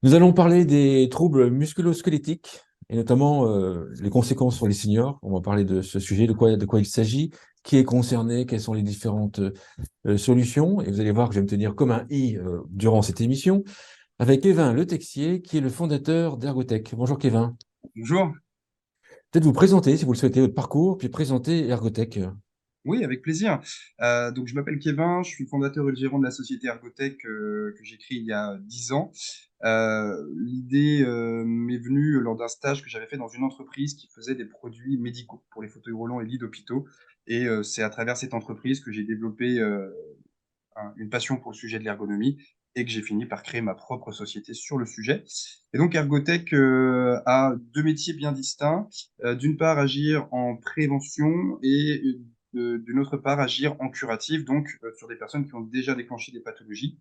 Nous allons parler des troubles musculo-squelettiques et notamment les conséquences sur les seniors. On va parler de ce sujet, de quoi il s'agit, qui est concerné, quelles sont les différentes solutions. Et vous allez voir que je vais me tenir comme un i durant cette émission avec Kevin Le Texier, qui est le fondateur d'Ergotech. Bonjour Kevin. Bonjour. Peut-être vous présenter, si vous le souhaitez, votre parcours, puis présenter Ergotech. Oui, avec plaisir. Donc, je m'appelle Kevin, je suis fondateur et le gérant de la société Ergotech que j'ai créée il y a 10 ans. L'idée m'est venue lors d'un stage que j'avais fait dans une entreprise qui faisait des produits médicaux pour les fauteuils roulants et lits d'hôpitaux. Et c'est à travers cette entreprise que j'ai développé une passion pour le sujet de l'ergonomie et que j'ai fini par créer ma propre société sur le sujet. Et donc Ergotech a deux métiers bien distincts. D'une part, agir en prévention et d'une autre part, agir en curatif, donc sur des personnes qui ont déjà déclenché des pathologies.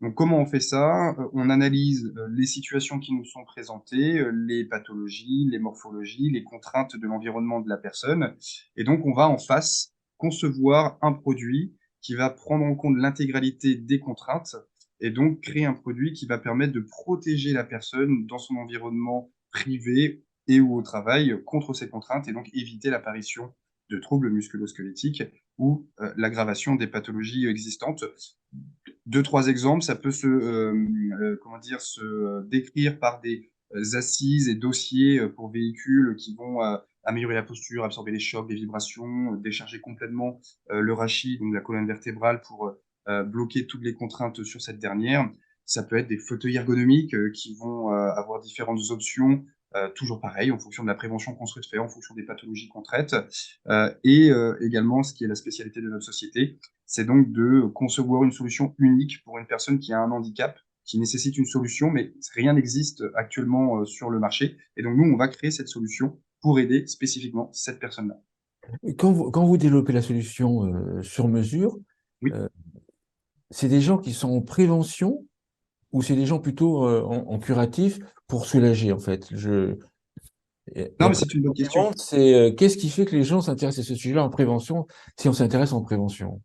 Donc comment on fait ça? On analyse les situations qui nous sont présentées, les pathologies, les morphologies, les contraintes de l'environnement de la personne. Et donc on va en face concevoir un produit qui va prendre en compte l'intégralité des contraintes et donc créer un produit qui va permettre de protéger la personne dans son environnement privé et ou au travail contre ces contraintes et donc éviter l'apparition de troubles musculo-squelettiques ou l'aggravation des pathologies existantes. Deux, trois exemples, ça peut se décrire par des assises et dossiers pour véhicules qui vont améliorer la posture, absorber les chocs, les vibrations, décharger complètement le rachis, donc la colonne vertébrale, pour bloquer toutes les contraintes sur cette dernière. Ça peut être des fauteuils ergonomiques qui vont avoir différentes options, toujours pareil, en fonction de la prévention qu'on souhaite faire, en fonction des pathologies qu'on traite. Et également, ce qui est la spécialité de notre société, c'est donc de concevoir une solution unique pour une personne qui a un handicap, qui nécessite une solution, mais rien n'existe actuellement sur le marché. Et donc, nous, on va créer cette solution pour aider spécifiquement cette personne-là. Quand vous développez la solution sur mesure, Oui. euh, c'est des gens qui sont en prévention ou c'est des gens plutôt en curatif pour soulager, en fait. Et Non, mais après, c'est une la bonne question question. suivante, c'est qu'est-ce qui fait que les gens s'intéressent à ce sujet-là en prévention, si on s'intéresse en prévention?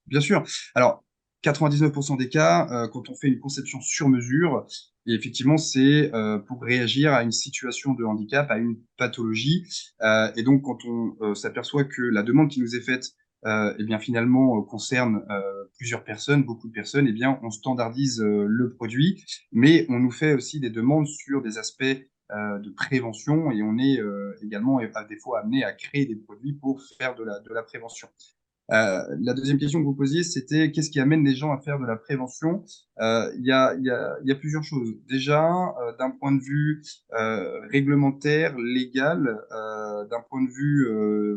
Bien sûr. Alors, 99% des cas, quand on fait une conception sur mesure, et effectivement, c'est pour réagir à une situation de handicap, à une pathologie. Et donc, quand on s'aperçoit que la demande qui nous est faite, eh bien, finalement, concerne plusieurs personnes, beaucoup de personnes, eh bien, on standardise le produit, mais on nous fait aussi des demandes sur des aspects de prévention et on est également, à des fois, amené à créer des produits pour faire de la prévention. La deuxième question que vous posiez, c'était qu'est-ce qui amène les gens à faire de la prévention? Il y a plusieurs choses. Déjà, d'un point de vue réglementaire, légal, d'un point de vue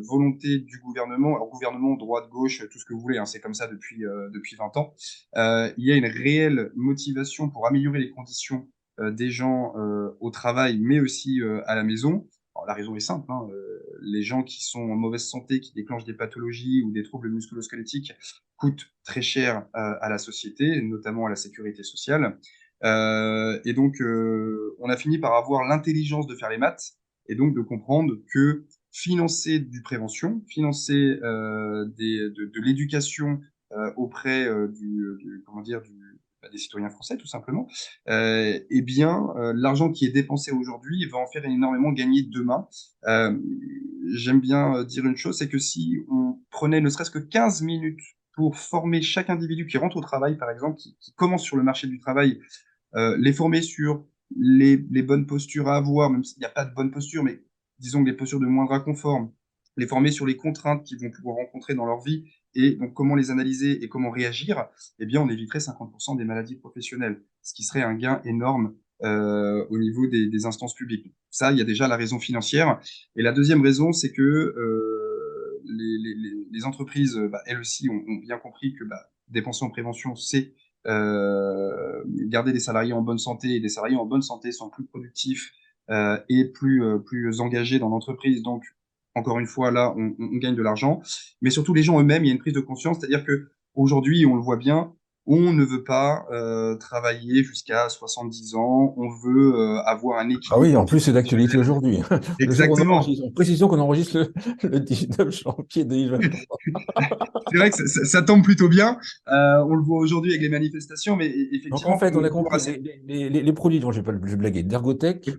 volonté du gouvernement, alors gouvernement, droite, gauche, tout ce que vous voulez, hein, c'est comme ça depuis 20 ans, il y a une réelle motivation pour améliorer les conditions des gens au travail, mais aussi à la maison. Alors, la raison est simple, hein, les gens qui sont en mauvaise santé, qui déclenchent des pathologies ou des troubles musculo-squelettiques coûtent très cher à la société, notamment à la sécurité sociale. Et donc, on a fini par avoir l'intelligence de faire les maths et donc de comprendre que financer du prévention, financer de l'éducation auprès comment dire, des citoyens français, tout simplement, eh bien, l'argent qui est dépensé aujourd'hui va en faire énormément gagner demain. Euh, J'aime bien dire une chose, c'est que si on prenait ne serait-ce que 15 minutes pour former chaque individu qui rentre au travail, par exemple, qui commence sur le marché du travail, les former sur les bonnes postures à avoir, même s'il n'y a pas de bonnes postures, mais disons que des postures de moindre inconfort, les former sur les contraintes qu'ils vont pouvoir rencontrer dans leur vie et donc comment les analyser et comment réagir, eh bien, on éviterait 50% des maladies professionnelles, ce qui serait un gain énorme au niveau des instances publiques. Ça, il y a déjà la raison financière. Et la deuxième raison, c'est que les entreprises, elles aussi, ont bien compris que dépenser en prévention, c'est garder des salariés en bonne santé, et des salariés en bonne santé sont plus productifs et plus engagés dans l'entreprise. Donc, encore une fois, là, on gagne de l'argent. Mais surtout, les gens eux-mêmes, il y a une prise de conscience, c'est-à-dire que aujourd'hui, on le voit bien, On ne veut pas travailler jusqu'à 70 ans, on veut avoir un Ah oui, équilibre en entre plus, c'est vie d'actualité personnelle. aujourd'hui. Le jour où on Exactement. enregistre, en précision qu'on enregistre le 19 janvier 2023. C'est vrai que ça tombe plutôt bien. On le voit aujourd'hui avec les manifestations, mais Donc en effectivement, fait, pour on a répondre à compris, cette... les produits dont je vais blaguer, d'Ergotech,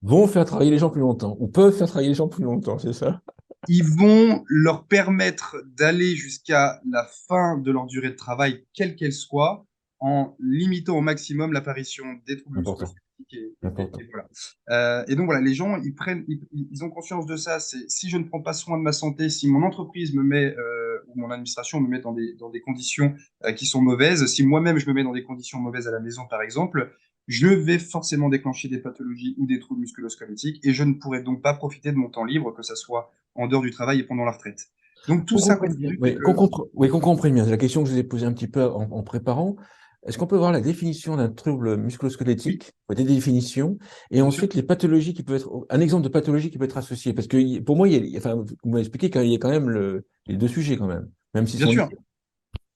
vont faire travailler les gens plus longtemps, ou peuvent faire travailler les gens plus longtemps, c'est ça? Ils vont leur permettre d'aller jusqu'à la fin de leur durée de travail, quelle qu'elle soit, en limitant au maximum l'apparition des troubles Important, musculo-squelettiques et important. voilà. Et donc voilà, les gens, ils ont conscience de ça. C'est si je ne prends pas soin de ma santé, si mon entreprise me met ou mon administration me met dans des conditions qui sont mauvaises, si moi-même je me mets dans des conditions mauvaises à la maison, par exemple, je vais forcément déclencher des pathologies ou des troubles musculo-squelettiques et je ne pourrai donc pas profiter de mon temps libre, que ça soit en dehors du travail et pendant la retraite. Donc tout Qu'on ça comprenne bien, confondu fait oui, que, oui, qu'on comprenne bien. C'est la question que je vous ai posée un petit peu en préparant. Est-ce qu'on peut voir la définition d'un trouble oui, musculo-squelettique, des définitions, et bien sûr, ensuite les pathologies qui peuvent être, un exemple de pathologie qui peut être associée? Parce que pour moi, enfin, vous m'avez expliqué qu'il y a quand même les deux sujets quand même s'ils bien sont liés. sûr,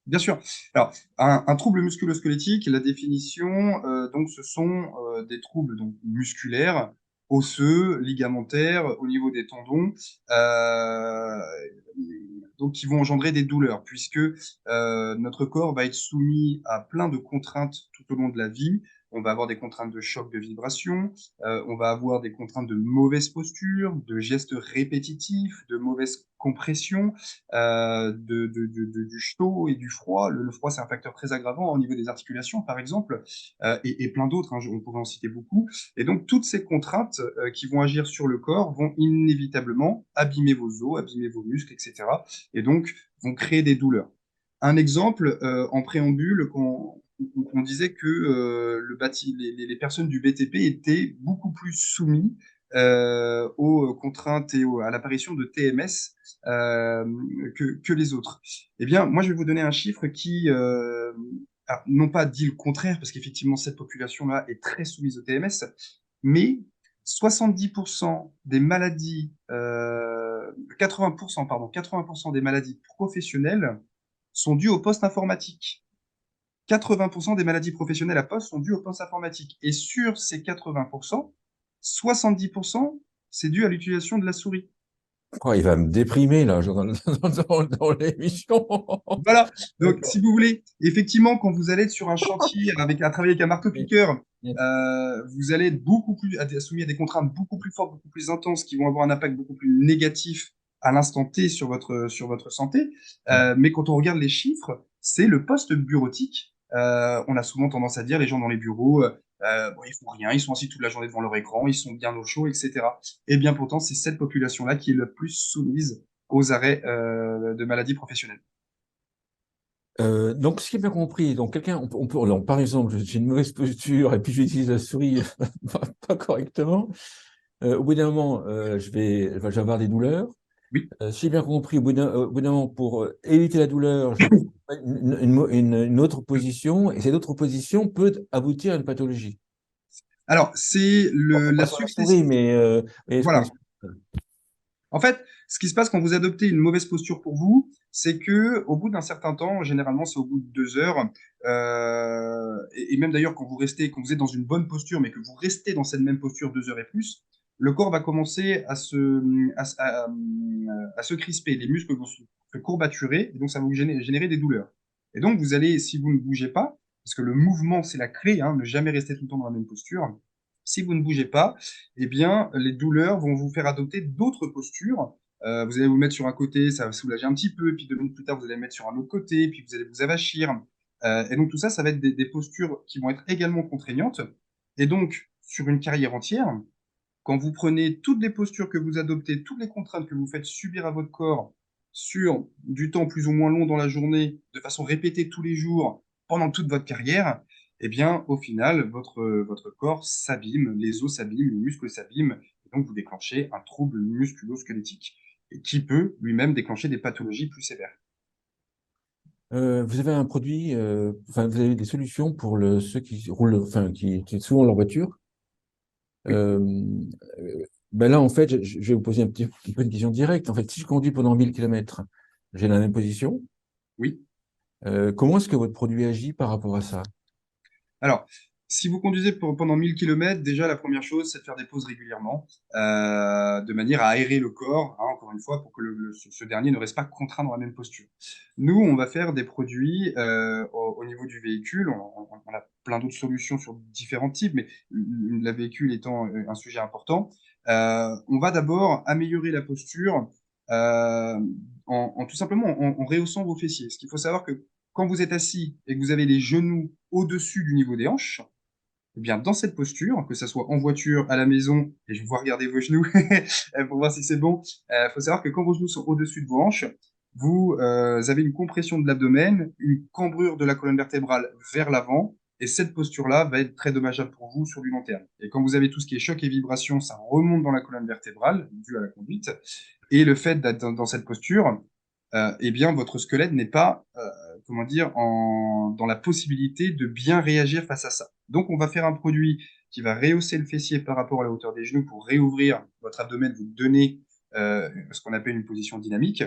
bien sûr. Alors, un trouble musculo-squelettique, la définition, donc ce sont des troubles donc, musculaires, osseux, ligamentaires, au niveau des tendons, euh, donc qui vont engendrer des douleurs, puisque notre corps va être soumis à plein de contraintes tout au long de la vie. On va avoir des contraintes de choc, de vibration, on va avoir des contraintes de mauvaise posture, de gestes répétitifs, de mauvaise compression, du chaud et du froid. Le froid, c'est un facteur très aggravant au niveau des articulations, par exemple, et plein d'autres, hein, on pourrait en citer beaucoup. Et donc, toutes ces contraintes qui vont agir sur le corps vont inévitablement abîmer vos os, abîmer vos muscles, etc. Et donc, vont créer des douleurs. Un exemple, en préambule, on disait que les personnes du BTP étaient beaucoup plus soumises aux contraintes et à l'apparition de TMS que les autres. Eh bien, moi, je vais vous donner un chiffre qui, non pas dit le contraire, parce qu'effectivement, cette population-là est très soumise au TMS, mais 70% des maladies, 80%, pardon, 80% des maladies professionnelles sont dues au poste informatique. 80% des maladies professionnelles à poste sont dues au poste informatique. Et sur ces 80%, 70%, c'est dû à l'utilisation de la souris. Oh, il va me déprimer là, dans l'émission. Voilà. Donc, D'accord. si vous voulez, effectivement, quand vous allez être sur un chantier à travailler avec un Oui, marteau-piqueur, oui. vous allez être beaucoup plus soumis à des contraintes beaucoup plus fortes, beaucoup plus intenses, qui vont avoir un impact beaucoup plus négatif à l'instant T sur votre santé. Mais quand on regarde les chiffres, c'est le poste bureautique. On a souvent tendance à dire les gens dans les bureaux, bon, ils font rien, ils sont assis toute la journée devant leur écran, ils sont bien au chaud, etc. Et bien pourtant, c'est cette population-là qui est la plus soumise aux arrêts de maladies professionnelles. Donc, ce qui est bien compris, donc quelqu'un, donc, par exemple, j'ai une mauvaise posture et puis j'utilise la souris pas correctement. Au bout d'un moment, je vais avoir des douleurs. Oui. Si j'ai bien compris, au bout d'un moment, pour éviter la douleur, je prends une autre position et cette autre position peut aboutir à une pathologie. Alors, c'est la Pas sur la souris, succession. mais est-ce que Voilà. En fait, ce qui se passe quand vous adoptez une mauvaise posture pour vous, c'est que au bout d'un certain temps, généralement c'est au bout de 2 heures, et même d'ailleurs quand vous êtes dans une bonne posture, mais que vous restez dans cette même posture 2 heures et plus, le corps va commencer à se crisper, les muscles vont se courbaturer, et donc ça va vous générer des douleurs. Et donc vous allez, si vous ne bougez pas, parce que le mouvement c'est la clé, hein, ne jamais rester tout le temps dans la même posture, si vous ne bougez pas, eh bien, les douleurs vont vous faire adopter d'autres postures. Vous allez vous mettre sur un côté, ça va soulager un petit peu, puis 2 minutes plus tard, vous allez mettre sur un autre côté, puis vous allez vous avachir. Et donc tout ça, ça va être des postures qui vont être également contraignantes. Et donc, sur une carrière entière, quand vous prenez toutes les postures que vous adoptez, toutes les contraintes que vous faites subir à votre corps sur du temps plus ou moins long dans la journée, de façon répétée tous les jours, pendant toute votre carrière, eh bien, au final, votre corps s'abîme, les os s'abîment, les muscles s'abîment, et donc vous déclenchez un trouble musculo-squelettique, et qui peut lui-même déclencher des pathologies plus sévères. vous avez un produit, enfin, vous avez des solutions pour ceux qui roulent, enfin, qui utilisent souvent leur voiture. Oui, Euh, ben là, en fait, je vais vous poser un peu une question directe. En fait, si je conduis pendant 1000 km, j'ai la même position. oui, Comment est-ce que votre produit agit par rapport à ça? Alors, si vous conduisez pendant 1000 km, déjà la première chose, c'est de faire des pauses régulièrement, de manière à aérer le corps, hein, encore une fois, pour que ce dernier ne reste pas contraint dans la même posture. Nous, on va faire des produits au niveau du véhicule. On a plein d'autres solutions sur différents types, mais la véhicule étant un sujet important, on va d'abord améliorer la posture tout simplement en rehaussant vos fessiers. Ce qu'il faut savoir que quand vous êtes assis et que vous avez les genoux au-dessus du niveau des hanches, eh bien, dans cette posture, que ça soit en voiture, à la maison, et je vous vois regarder vos genoux pour voir si c'est bon, faut savoir que quand vos genoux sont au-dessus de vos hanches, vous avez une compression de l'abdomen, une cambrure de la colonne vertébrale vers l'avant, et cette posture-là va être très dommageable pour vous sur du long terme. Et quand vous avez tout ce qui est choc et vibration, ça remonte dans la colonne vertébrale, dû à la conduite, et le fait d'être dans cette posture, eh bien, votre squelette n'est pas, comment dire, dans la possibilité de bien réagir face à ça. Donc, on va faire un produit qui va rehausser le fessier par rapport à la hauteur des genoux pour réouvrir votre abdomen, vous donner ce qu'on appelle une position dynamique.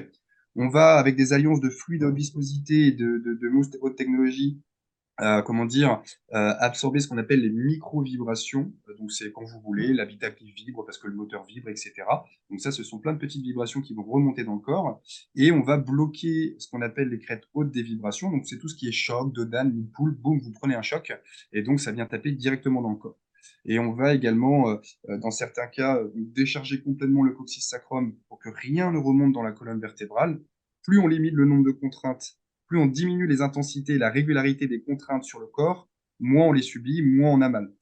On va, avec des alliances de fluide à haute viscosité et de mousse haute technologie, comment dire, absorber ce qu'on appelle les micro-vibrations. Donc, c'est quand vous voulez, l'habitacle qui vibre parce que le moteur vibre, etc. Donc, ça, ce sont plein de petites vibrations qui vont remonter dans le corps. Et on va bloquer ce qu'on appelle les crêtes hautes des vibrations. Donc, c'est tout ce qui est choc, dodane, mid-pull, boum, vous prenez un choc. Et donc, ça vient taper directement dans le corps. Et on va également, dans certains cas, décharger complètement le coccyx sacrum pour que rien ne remonte dans la colonne vertébrale. Plus on limite le nombre de contraintes, plus on diminue les intensités et la régularité des contraintes sur le corps, moins on les subit, moins on a mal.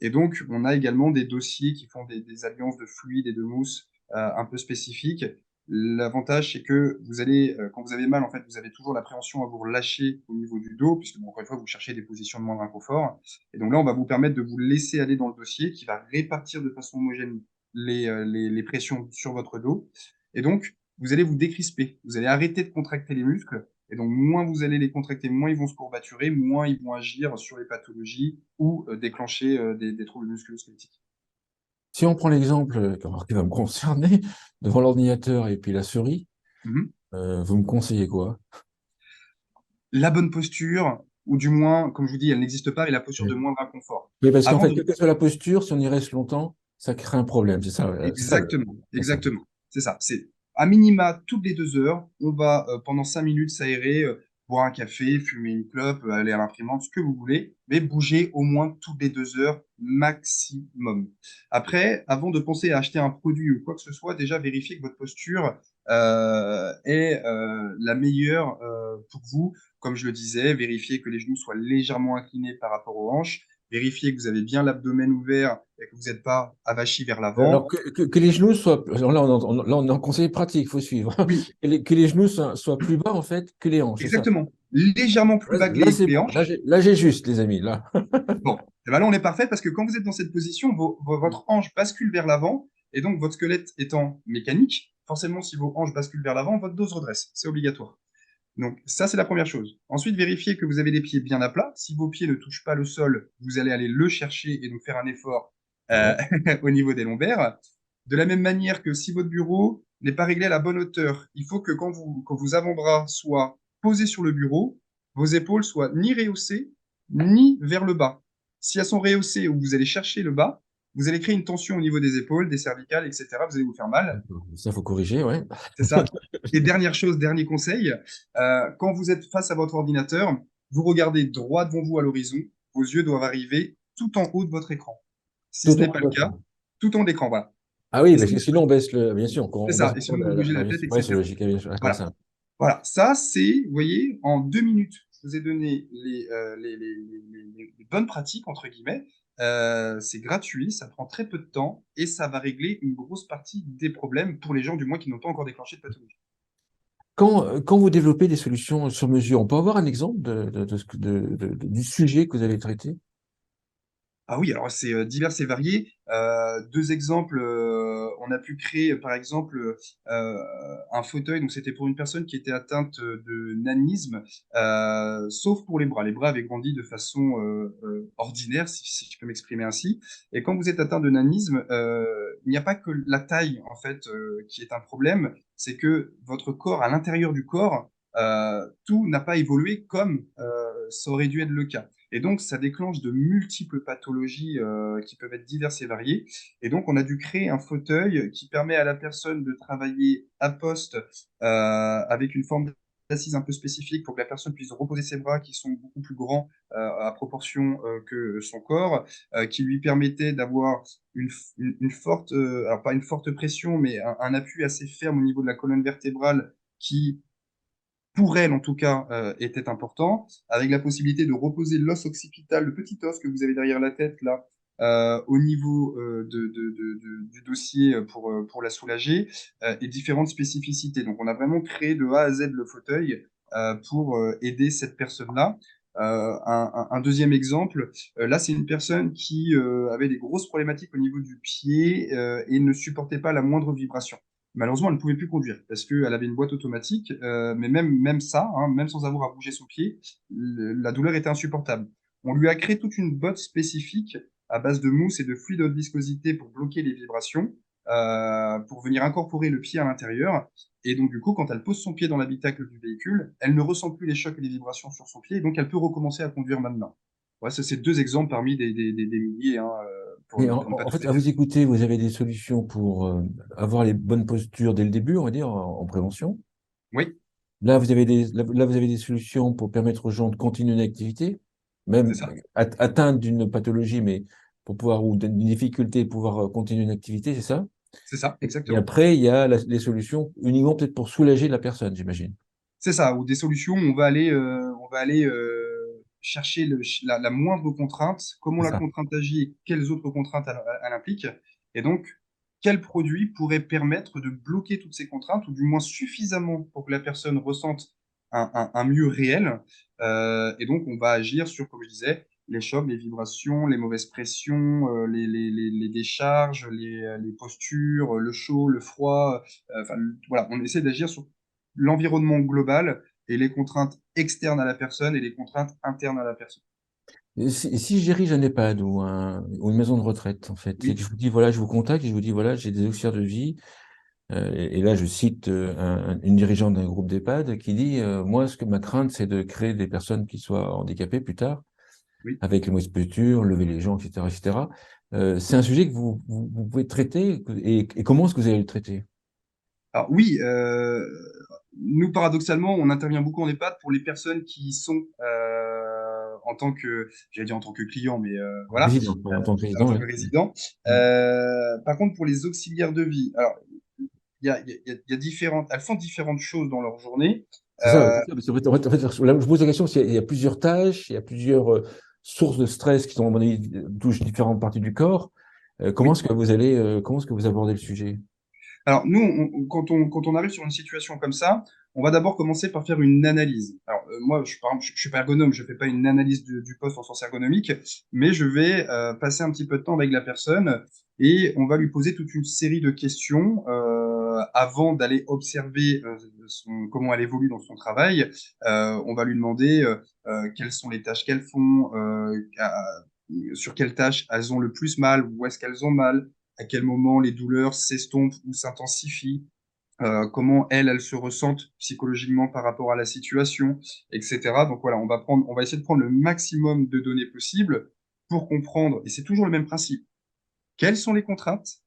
Et donc, on a également des dossiers qui font des alliances de fluides et de mousse un peu spécifiques. L'avantage, c'est que vous allez, quand vous avez mal, en fait, vous avez toujours l'appréhension à vous relâcher au niveau du dos, puisque, bon, encore une fois, vous cherchez des positions de moindre inconfort. Et donc là, on va vous permettre de vous laisser aller dans le dossier qui va répartir de façon homogène les pressions sur votre dos. Et donc, vous allez vous décrisper. Vous allez arrêter de contracter les muscles. Et donc, moins vous allez les contracter, moins ils vont se courbaturer, moins ils vont agir sur les pathologies ou déclencher des troubles musculo-squelettiques. Si on prend l'exemple qui va me concerner, devant l'ordinateur et puis la souris, Mhm. vous me conseillez quoi? La bonne posture, ou du moins, comme je vous dis, elle n'existe pas, mais la posture de Oui, moindre inconfort. oui, parce qu'en Avant fait, de quelle que soit la posture, si on y reste longtemps, ça crée un problème. C'est ça Exactement, c'est ça. exactement. C'est ça. C'est à minima toutes les 2 heures, on va pendant 5 minutes s'aérer, boire un café, fumer une clope, aller à l'imprimante, ce que vous voulez, mais bouger au moins toutes les 2 heures maximum. Après, avant de penser à acheter un produit ou quoi que ce soit, déjà vérifiez que votre posture est la meilleure pour vous. Comme je le disais, vérifiez que les genoux soient légèrement inclinés par rapport aux hanches. Vérifiez que vous avez bien l'abdomen ouvert et que vous n'êtes pas avachi vers Alors l'avant. que les genoux soient. Alors là, on est en conseil pratique, il faut suivre. Oui, Que les genoux soient plus bas, en fait, que les hanches, c'est ça. exactement. Légèrement plus bas Là, que c'est les bon. hanches. Là, j'ai juste, les amis. Là. Bon, et ben là, on est parfait parce que quand vous êtes dans cette position, votre hanche bascule vers l'avant et donc votre squelette étant mécanique, forcément, si vos hanches basculent vers l'avant, votre dos se redresse. C'est obligatoire. Donc, ça, c'est la première chose. Ensuite, vérifiez que vous avez les pieds bien à plat. Si vos pieds ne touchent pas le sol, vous allez aller le chercher et donc faire un effort Ouais. au niveau des lombaires. De la même manière que si votre bureau n'est pas réglé à la bonne hauteur, il faut que quand vos avant-bras soient posés sur le bureau, vos épaules soient ni rehaussées, ni vers le bas. Si elles sont rehaussées ou vous allez chercher le bas, vous allez créer une tension au niveau des épaules, des cervicales, etc. Vous allez vous faire mal. Ça, faut corriger, ouais. C'est ça. Et dernière chose, dernier conseil, quand vous êtes face à votre ordinateur, vous regardez droit devant vous à l'horizon, vos yeux doivent arriver tout en haut de votre écran. Si ce Tout n'est en pas le cas, votre. tout en haut de l'écran, voilà. Ah oui, Et parce si- que sinon, on baisse le. Bien sûr, c'est on baisse ça. Et encore sinon, vous bougez la la tête, ouais, c'est etc. logique, bien sûr, comme Voilà. ça. Voilà. Ça, c'est, vous voyez, en 2 minutes, je vous ai donné les bonnes pratiques, entre guillemets. C'est gratuit, ça prend très peu de temps et ça va régler une grosse partie des problèmes pour les gens, du moins, qui n'ont pas encore déclenché de pathologie. Quand vous développez des solutions sur mesure, on peut avoir un exemple du sujet que vous avez traité? Ah oui, alors c'est divers et varié. Deux exemples, on a pu créer par exemple un fauteuil, donc c'était pour une personne qui était atteinte de nanisme, sauf pour les bras. Les bras avaient grandi de façon ordinaire, si je peux m'exprimer ainsi. Et quand vous êtes atteint de nanisme, il n'y a pas que la taille en fait qui est un problème, c'est que votre corps, à l'intérieur du corps, tout n'a pas évolué comme ça aurait dû être le cas. Et donc, ça déclenche de multiples pathologies qui peuvent être diverses et variées. Et donc, on a dû créer un fauteuil qui permet à la personne de travailler à poste avec une forme d'assise un peu spécifique pour que la personne puisse reposer ses bras qui sont beaucoup plus grands à proportion que son corps, qui lui permettait d'avoir une forte, alors pas une forte pression, mais un appui assez ferme au niveau de la colonne vertébrale qui pour elle en tout cas, était important, avec la possibilité de reposer l'os occipital, le petit os que vous avez derrière la tête là, au niveau du dossier pour la soulager, et différentes spécificités. Donc on a vraiment créé de A à Z le fauteuil pour aider cette personne-là. Un deuxième exemple, là c'est une personne qui avait des grosses problématiques au niveau du pied et ne supportait pas la moindre vibration. Malheureusement, elle ne pouvait plus conduire parce qu'elle avait une boîte automatique, mais même ça, hein, même sans avoir à bouger son pied, la douleur était insupportable. On lui a créé toute une botte spécifique à base de mousse et de fluide de haute viscosité pour bloquer les vibrations, pour venir incorporer le pied à l'intérieur. Et donc, du coup, quand elle pose son pied dans l'habitacle du véhicule, elle ne ressent plus les chocs et les vibrations sur son pied, et donc elle peut recommencer à conduire maintenant. Ouais, ça, c'est deux exemples parmi des milliers hein, Et pour ne pas en tout fait, à vous écouter, vous avez des solutions pour avoir les bonnes postures dès le début, on va dire, en prévention. Oui, Là, là, vous avez des solutions pour permettre aux gens de continuer une activité, c'est même ça. atteindre d'une pathologie, mais pour pouvoir, ou d'une difficulté, pouvoir continuer une activité, c'est ça? C'est ça, Et exactement. après, il y a les solutions uniquement peut-être pour soulager la personne, j'imagine. C'est ça, ou des solutions, on va aller chercher la moindre contrainte, comment C'est la ça. contrainte agit et quelles autres contraintes elle implique. Et donc, quel produit pourrait permettre de bloquer toutes ces contraintes, ou du moins suffisamment pour que la personne ressente un mieux réel. Et donc, on va agir sur, comme je disais, les chocs, les vibrations, les mauvaises pressions, les décharges, les postures, le chaud, le froid. Enfin, voilà, on essaie d'agir sur l'environnement global et les contraintes externes à la personne et les contraintes internes à la personne. Et si je dirige un EHPAD ou une maison de retraite, en fait, et que Oui, je vous dis, voilà, je vous contacte et je vous dis, voilà, j'ai des auxiliaires de vie, et là, je cite une dirigeante d'un groupe d'EHPAD qui dit, moi, ma crainte, c'est de créer des personnes qui soient handicapées plus tard, oui. avec les mauvaises postures, lever les gens, etc., etc. C'est un sujet que vous pouvez traiter, et comment est-ce que vous allez le traiter? Alors oui, nous paradoxalement, on intervient beaucoup en EHPAD pour les personnes qui sont en tant que, j'allais dire en tant que client, mais voilà, Président, en tant que en président, tant oui. que résident. Par contre, pour les auxiliaires de vie, alors il y a différentes, elles font différentes choses dans leur journée. C'est ça, Euh, c'est ça, parce là où je pose la question, c'est qu'il y a plusieurs tâches, il y a plusieurs sources de stress qui sont, à mon avis, touchent différentes parties du corps. oui. Comment est-ce que vous abordez le sujet? Alors, nous, quand on arrive sur une situation comme ça, on va d'abord commencer par faire une analyse. Alors, moi, par exemple, je suis pas ergonome, je fais pas une analyse du poste en sens ergonomique, mais je vais passer un petit peu de temps avec la personne et on va lui poser toute une série de questions avant d'aller observer comment elle évolue dans son travail. On va lui demander quelles sont les tâches qu'elles font, sur quelles tâches elles ont le plus mal, où est-ce qu'elles ont mal, à quel moment les douleurs s'estompent ou s'intensifient, comment elles se ressentent psychologiquement par rapport à la situation, etc. Donc voilà, on va essayer de prendre le maximum de données possibles pour comprendre, et c'est toujours le même principe, quelles sont les contraintes,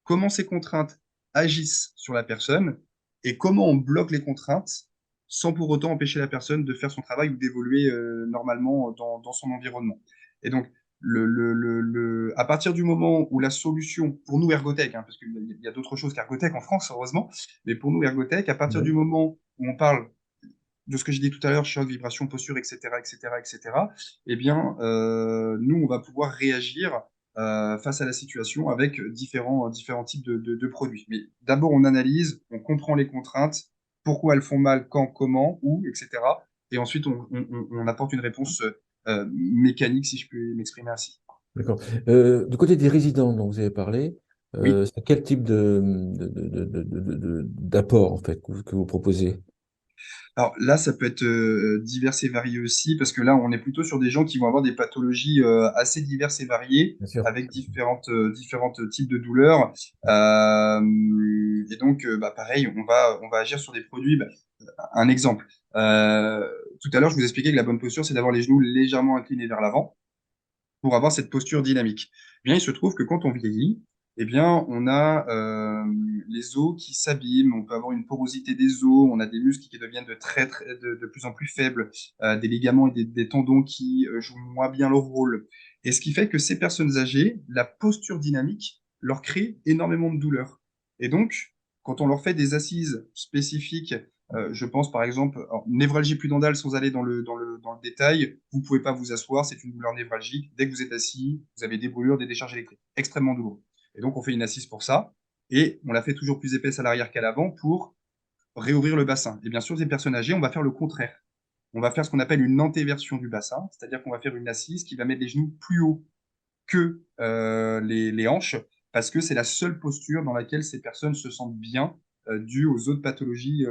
comment ces contraintes agissent sur la personne, et comment on bloque les contraintes sans pour autant empêcher la personne de faire son travail ou d'évoluer normalement dans son environnement. Et donc, à partir du moment où la solution, pour nous Ergotech, hein, parce qu'il y a d'autres choses qu'Ergotech en France, heureusement, mais pour nous Ergotech, à partir du Ouais. moment où on parle de ce que j'ai dit tout à l'heure, choc, vibration, posture, etc., etc., etc., eh bien, nous, on va pouvoir réagir face à la situation avec différents types de produits. Mais d'abord, on analyse, on comprend les contraintes, pourquoi elles font mal, quand, comment, où, etc. Et ensuite, on apporte une réponse mécanique, si je peux m'exprimer ainsi. D'accord. Du côté des résidents dont vous avez parlé, Oui. c'est quel type d'apport, en fait, que vous proposez? Alors là, ça peut être divers et varié aussi, parce que là, on est plutôt sur des gens qui vont avoir des pathologies assez diverses et variées, Bien sûr. avec différentes types de douleurs. Et donc, bah, pareil, on va agir sur des produits. Bah, un exemple. Tout à l'heure, je vous expliquais que la bonne posture, c'est d'avoir les genoux légèrement inclinés vers l'avant pour avoir cette posture dynamique. Eh bien, il se trouve que quand on vieillit, eh bien, on a les os qui s'abîment, on peut avoir une porosité des os, on a des muscles qui deviennent de plus en plus faibles, des ligaments et des tendons qui jouent moins bien leur rôle. Et ce qui fait que ces personnes âgées, la posture dynamique leur crée énormément de douleur. Et donc, quand on leur fait des assises spécifiques, je pense par exemple, alors, névralgie pudendale sans aller dans le détail, vous ne pouvez pas vous asseoir, c'est une douleur névralgique. Dès que vous êtes assis, vous avez des brûlures, des décharges électriques, extrêmement douloureux. Et donc on fait une assise pour ça, et on la fait toujours plus épaisse à l'arrière qu'à l'avant pour réouvrir le bassin. Et bien sûr, des personnes âgées, on va faire le contraire. On va faire ce qu'on appelle une antéversion du bassin, c'est-à-dire qu'on va faire une assise qui va mettre les genoux plus haut que les hanches, parce que c'est la seule posture dans laquelle ces personnes se sentent bien, due aux autres pathologies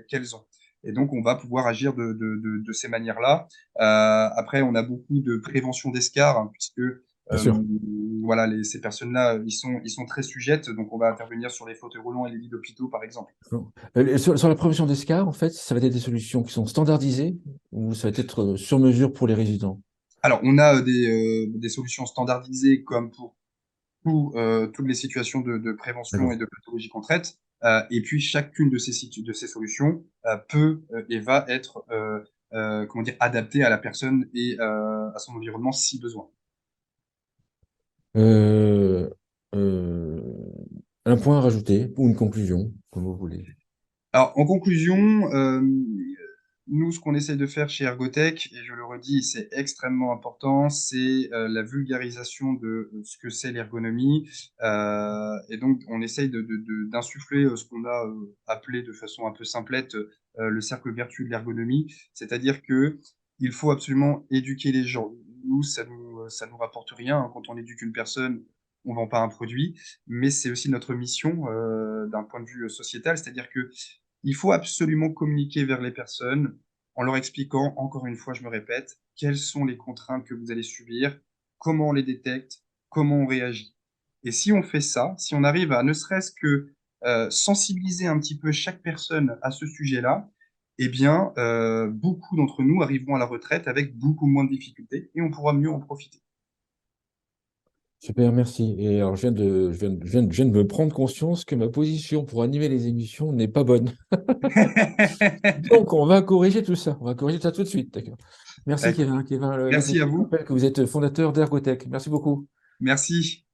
qu'elles ont. Et donc, on va pouvoir agir de ces manières-là. Après, on a beaucoup de prévention d'escarres, hein, puisque Bien sûr. voilà, ces personnes-là, ils sont très sujettes. Donc, on va intervenir sur les fauteuils roulants et les lits d'hôpitaux, par exemple. Sur la prévention des SCAR, en fait, ça va être des solutions qui sont standardisées ou ça va être sur mesure pour les résidents? Alors, on a des solutions standardisées comme pour toutes les situations de prévention et D'accord. de pathologie qu'on traite. Et puis, chacune de ces solutions peut et va être comment dire, adaptée à la personne et à son environnement si besoin. Euh, euh, un point à rajouter ou une conclusion, comme vous voulez. Alors, en conclusion, nous, ce qu'on essaie de faire chez Ergotech, et je le redis, c'est extrêmement important, c'est la vulgarisation de ce que c'est l'ergonomie. Et donc, on essaye d'insuffler ce qu'on a appelé de façon un peu simplette le cercle vertueux de l'ergonomie, c'est-à-dire que il faut absolument éduquer les gens. Nous, ça nous rapporte rien, hein. Quand on éduque une personne, on vend pas un produit, mais c'est aussi notre mission d'un point de vue sociétal, c'est-à-dire que il faut absolument communiquer vers les personnes en leur expliquant, encore une fois, je me répète, quelles sont les contraintes que vous allez subir, comment on les détecte, comment on réagit. Et si on fait ça, si on arrive à ne serait-ce que sensibiliser un petit peu chaque personne à ce sujet-là, eh bien, beaucoup d'entre nous arriveront à la retraite avec beaucoup moins de difficultés et on pourra mieux en profiter. Super, merci. Et alors, je viens de me prendre conscience que ma position pour animer les émissions n'est pas bonne. Donc, on va corriger tout ça. On va corriger ça tout de suite. D'accord. Merci, Écoute, Kevin. Kevin merci à Letellier, je vous. rappelle que vous êtes fondateur d'Ergotech. Merci beaucoup. Merci.